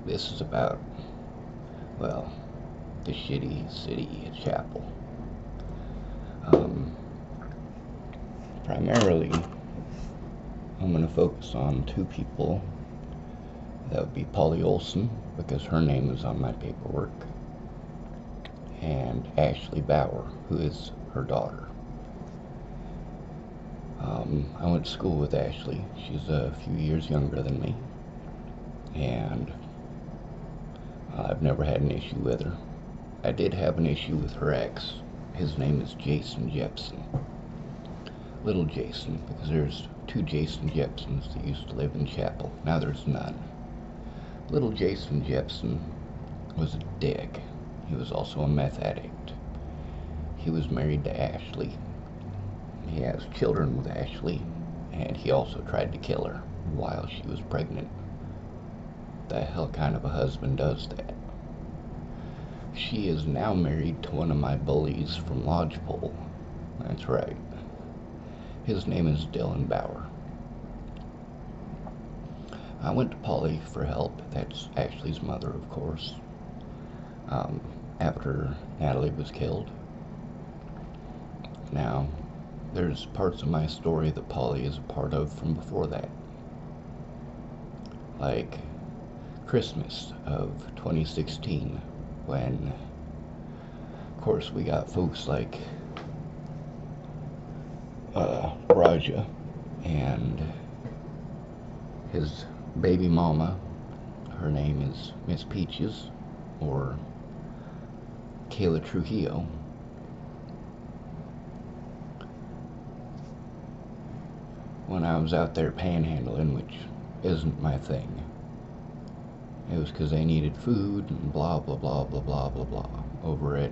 This is about, well, the shitty city of Chapel. Um, Primarily, I'm going to focus on two people. That would be Polly Olsen, because her name is on my paperwork, and Ashley Bauer, who is her daughter. I went to school with Ashley. She's a few years younger than me, and I've never had an issue with her. I did have an issue with her ex. His name is Jason Jepson. Little Jason, because there's two Jason Jepsons that used to live in Chapel. Now there's none. Little Jason Jepson was a dick. He was also a meth addict. He was married to Ashley. He has children with Ashley, and he also tried to kill her while she was pregnant. The hell kind of a husband does that? She is now married to one of my bullies from Lodgepole. That's right. His name is Dylan Bauer. I went to Polly for help. That's Ashley's mother, of course. After Natalie was killed. Now, there's parts of my story that Polly is a part of from before that. Like Christmas of 2016, when, of course, we got folks like Raja and his baby mama. Her name is Miss Peaches, or Kayla Trujillo. When I was out there panhandling, which isn't my thing, it was because they needed food and blah blah blah blah blah blah blah over at,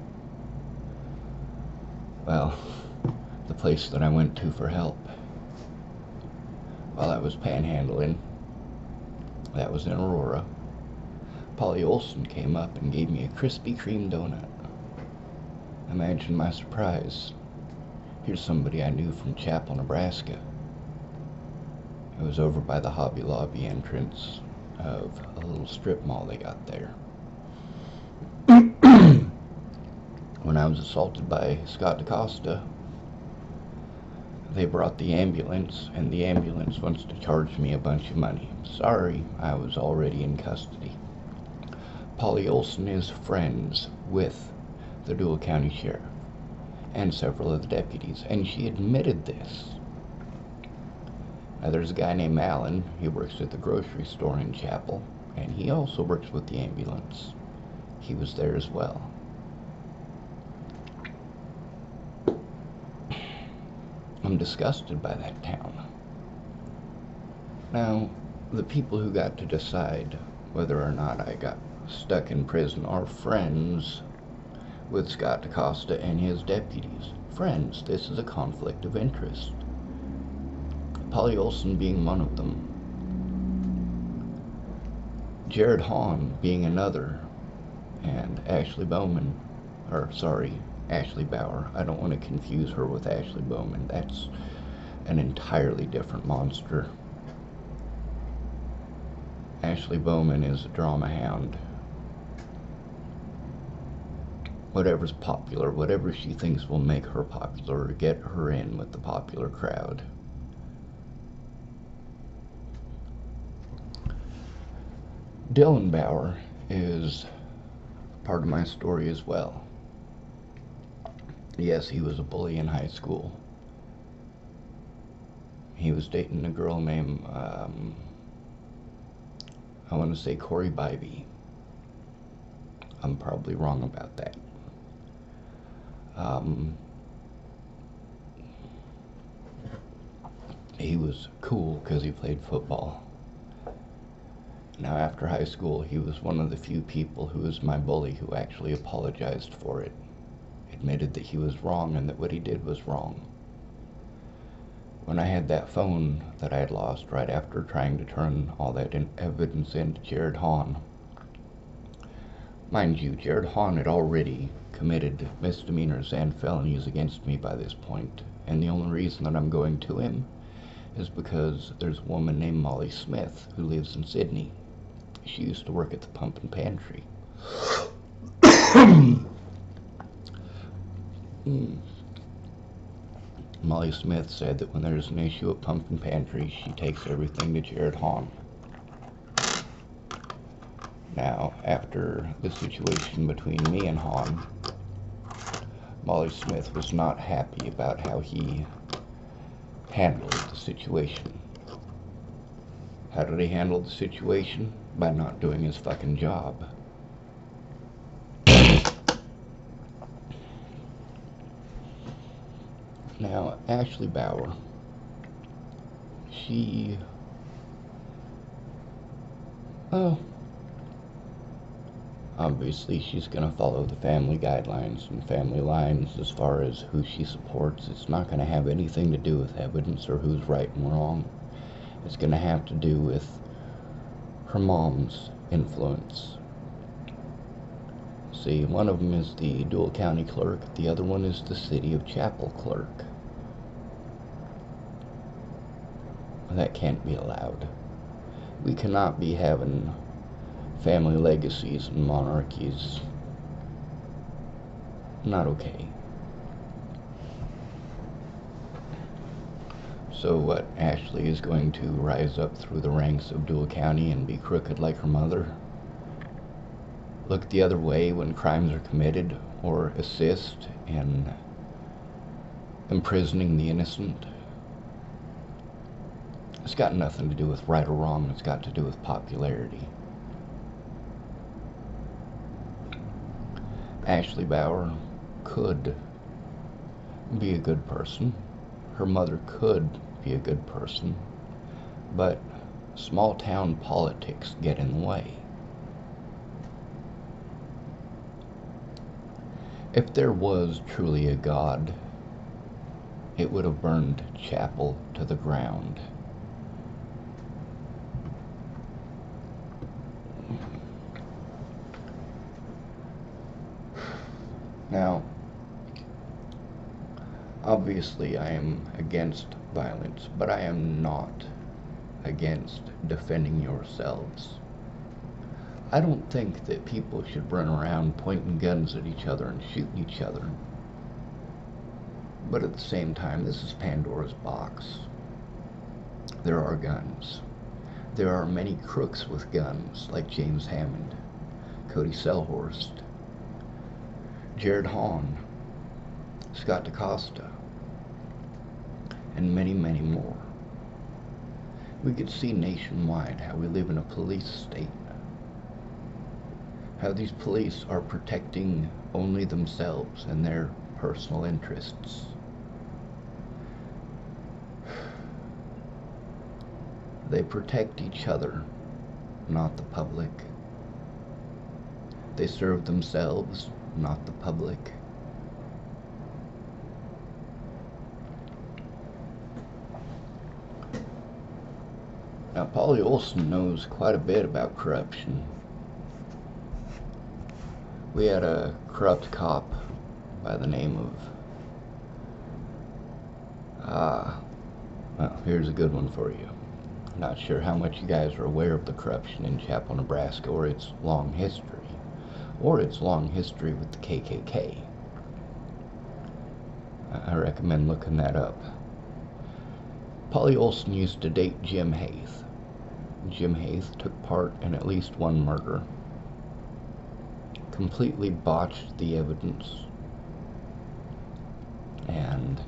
well, the place that I went to for help. While I was panhandling, that was in Aurora, Polly Olsen came up and gave me a Krispy Kreme donut. Imagine my surprise. Here's somebody I knew from Chapel, Nebraska. It was over by the Hobby Lobby entrance of a little strip mall they got there. When I was assaulted by Scott DaCosta, they brought the ambulance, and the ambulance wants to charge me a bunch of money. Sorry, I was already in custody. Polly Olsen is friends with the Deuel County Sheriff and several of the deputies, and she admitted this. Now, there's a guy named Alan. He works at the grocery store in Chapel, and he also works with the ambulance. He was there as well. I'm disgusted by that town. Now, the people who got to decide whether or not I got stuck in prison are friends with Scott DaCosta and his deputies. Friends. This is a conflict of interest. Polly Olsen being one of them. Jared Hahn being another. And Ashley Bauer. I don't want to confuse her with Ashley Bowman. That's an entirely different monster. Ashley Bowman is a drama hound. Whatever's popular, whatever she thinks will make her popular, or get her in with the popular crowd. Dylan Bauer is part of my story as well. Yes, he was a bully in high school. He was dating a girl named, I want to say Corey Bybee. I'm probably wrong about that. He was cool because he played football. Now, after high school, he was one of the few people who was my bully who actually apologized for it. Admitted that he was wrong and that what he did was wrong. When I had that phone that I had lost right after trying to turn all that evidence into Jared Hahn, mind you, Jared Hahn had already committed misdemeanors and felonies against me by this point, and the only reason that I'm going to him is because there's a woman named Molly Smith who lives in Sydney. She used to work at the pump and pantry. Molly Smith said that when there's an issue at pump and pantry, she takes everything to Jared Hahn. Now, after the situation between me and Hahn, Molly Smith was not happy about how he handled the situation. How did he handle the situation? By not doing his fucking job. Now, Ashley Bauer, she, well, obviously she's going to follow the family guidelines and family lines as far as who she supports. It's not going to have anything to do with evidence or who's right and wrong. It's going to have to do with her mom's influence. See, one of them is the Deuel County clerk, the other one is the city of Chappell clerk. That can't be allowed. We cannot be having family legacies and monarchies. Not okay. So what, Ashley is going to rise up through the ranks of Deuel County and be crooked like her mother? Look the other way when crimes are committed, or assist in imprisoning the innocent? It's got nothing to do with right or wrong, it's got to do with popularity. Ashley Bauer could be a good person. Her mother could be a good person. But small town politics get in the way. If there was truly a God, it would have burned Chappell to the ground. Now, obviously I am against violence, but I am not against defending yourselves. I don't think that people should run around pointing guns at each other and shooting each other. But at the same time, this is Pandora's box. There are guns. There are many crooks with guns, like James Hammond, Cody Selhorst, Jared Hahn, Scott DaCosta, and many, many more. We could see nationwide how we live in a police state. How these police are protecting only themselves and their personal interests. They protect each other, not the public. They serve themselves, not the public. Now, Polly Olsen knows quite a bit about corruption. We had a corrupt cop by the name of, well, here's a good one for you. Not sure how much you guys are aware of the corruption in Chappell, Nebraska, or its long history with the KKK. I recommend looking that up. Polly Olsen used to date Jim Hayth. Jim Hayth took part in at least one murder, completely botched the evidence, and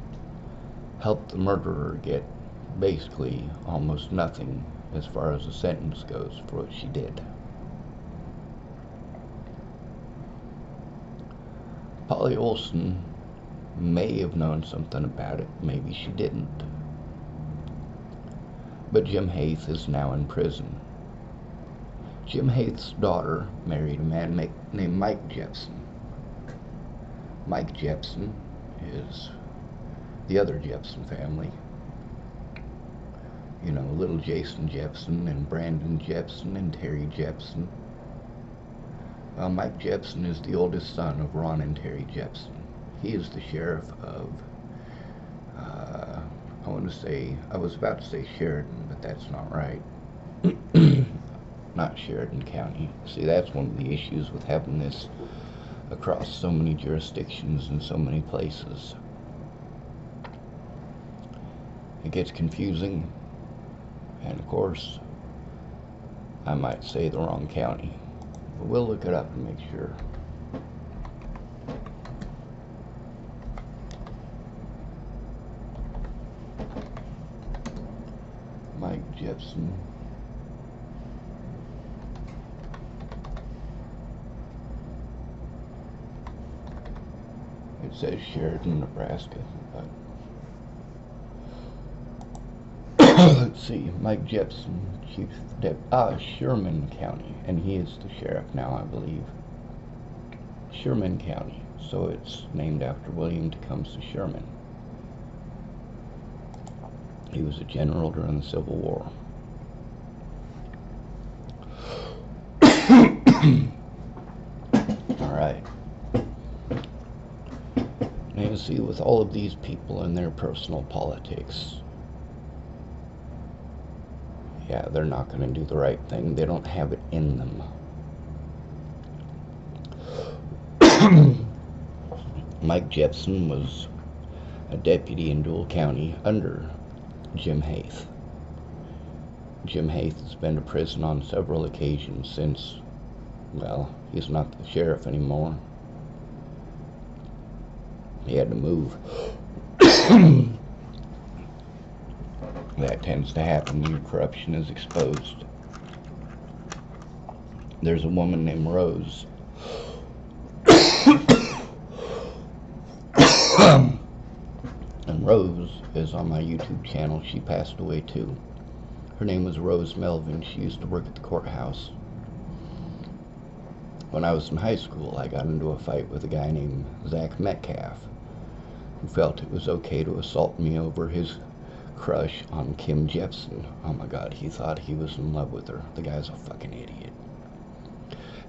helped the murderer get basically almost nothing as far as the sentence goes for what she did. Polly Olsen may have known something about it, maybe she didn't. But Jim Hayth is now in prison. Jim Hayth's daughter married a man named Mike Jepson. Mike Jepson is the other Jepson family. You know, little Jason Jepson and Brandon Jepson and Terry Jepson. Mike Jepson is the oldest son of Ron and Terry Jepson. He is the sheriff of, I was about to say Sheridan, but that's not right. not Sheridan County. See, that's one of the issues with having this across so many jurisdictions and so many places. It gets confusing, and of course, I might say the wrong county, but we'll look it up and make sure. Mike Jepson. It says Sheridan, Nebraska, but let's see, Mike Jepson, Chief Sherman County, and he is the sheriff now, I believe. Sherman County, so it's named after William Tecumseh Sherman. He was a general during the Civil War. Alright. Now you see, with all of these people and their personal politics, yeah, they're not going to do the right thing. They don't have it in them. Mike Jepson was a deputy in Deuel County under Jim Haith. Jim Haith has been to prison on several occasions since, well, he's not the sheriff anymore. He had to move. That tends to happen when corruption is exposed. There's a woman named Rose. And Rose is on my YouTube channel. She passed away too. Her name was Rose Melvin. She used to work at the courthouse. When I was in high school, I got into a fight with a guy named Zach Metcalf, who felt it was okay to assault me over his crush on Kim Jepson. Oh my God, he thought he was in love with her. The guy's a fucking idiot.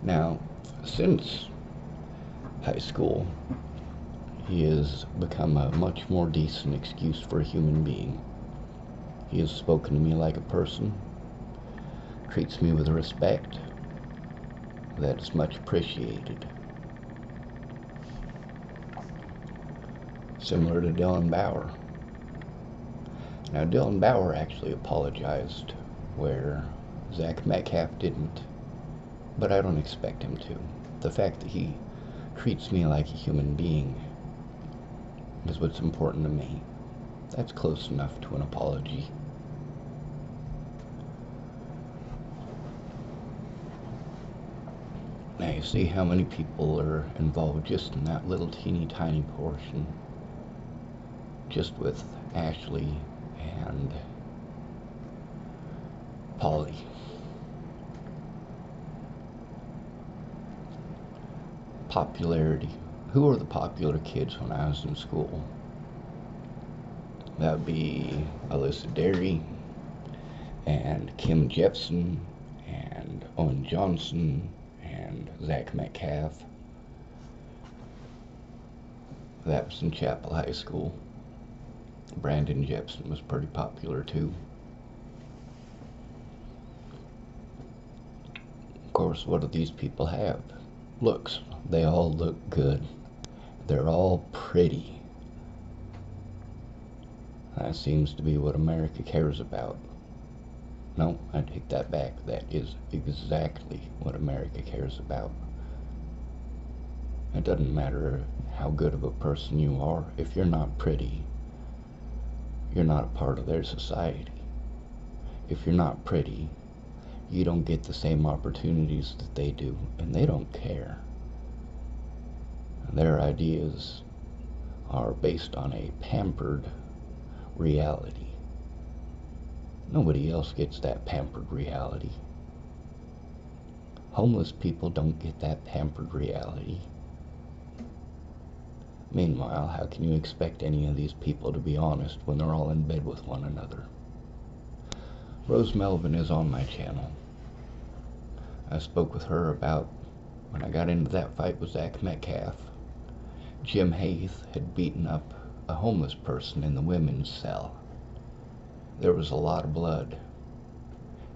Now, since high school, he has become a much more decent excuse for a human being. He has spoken to me like a person, treats me with respect that is much appreciated. Similar to Dylan Bauer. Now, Dylan Bauer actually apologized where Zach Metcalf didn't, but I don't expect him to. The fact that he treats me like a human being is what's important to me. That's close enough to an apology. Now you see how many people are involved just in that little teeny tiny portion. Just with Ashley and Polly. Popularity. Who were the popular kids when I was in school? That would be Alyssa Derry and Kim Jepson and Owen Johnson and Zach Metcalf. That was in Chappell High School. Brandon Jepson was pretty popular too. Of course, what do these people have? Looks. They all look good. They're all pretty. That seems to be what America cares about. No, I take that back. That is exactly what America cares about. It doesn't matter how good of a person you are. If you're not pretty, you're not a part of their society. If you're not pretty, you don't get the same opportunities that they do, and they don't care. Their ideas are based on a pampered reality. Nobody else gets that pampered reality. Homeless people don't get that pampered reality. Meanwhile, how can you expect any of these people to be honest when they're all in bed with one another? Rose Melvin is on my channel. I spoke with her about when I got into that fight with Zach Metcalf. Jim Haith had beaten up a homeless person in the women's cell. There was a lot of blood,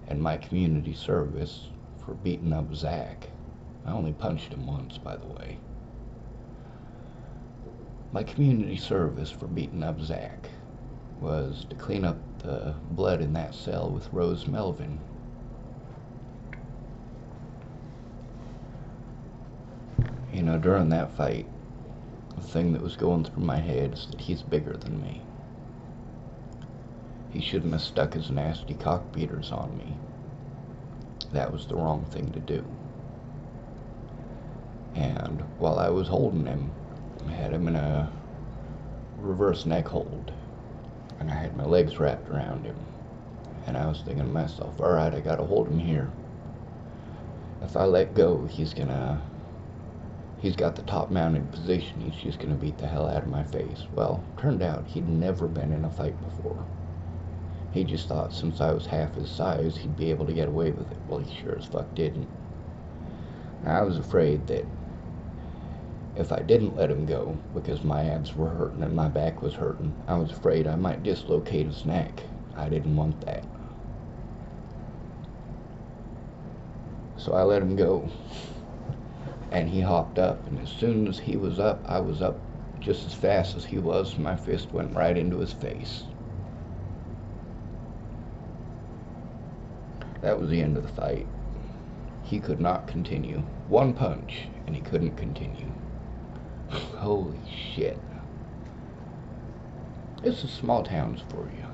and my community service for beating up Zach. I only punched him once, by the way. My community service for beating up Zach was to clean up the blood in that cell with Rose Melvin. You know, during that fight, the thing that was going through my head is that he's bigger than me. He shouldn't have stuck his nasty cock beaters on me. That was the wrong thing to do. And while I was holding him, I had him in a reverse neck hold, and I had my legs wrapped around him, and I was thinking to myself, alright, I gotta hold him here. If I let go, he's got the top mounted position, he's just gonna beat the hell out of my face. Well, turned out he'd never been in a fight before. He just thought since I was half his size, he'd be able to get away with it. Well, he sure as fuck didn't. And I was afraid that if I didn't let him go, because my abs were hurting and my back was hurting, I was afraid I might dislocate his neck. I didn't want that. So I let him go. And he hopped up, and as soon as he was up, I was up just as fast as he was, and my fist went right into his face. That was the end of the fight. He could not continue. One punch, and he couldn't continue. Holy shit. This is small towns for you.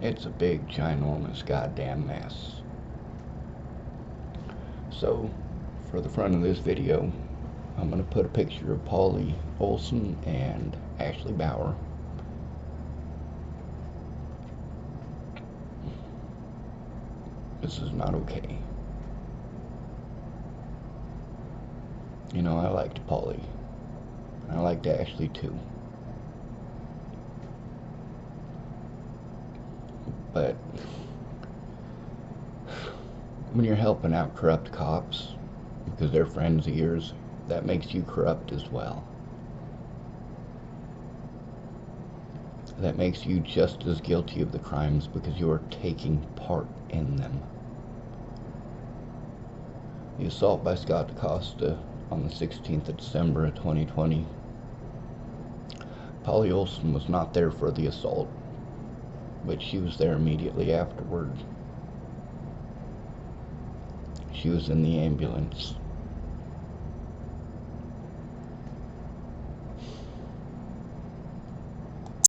It's a big, ginormous goddamn mess. So, for the front of this video, I'm going to put a picture of Polly Olsen and Ashley Bauer. This is not okay. You know, I liked Polly. I liked Ashley too. But when you're helping out corrupt cops because they're friends of yours, that makes you corrupt as well. That makes you just as guilty of the crimes because you are taking part in them. The assault by Scott DaCosta on the 16th of December of 2020. Polly Olsen was not there for the assault, but she was there immediately afterward. She was in the ambulance.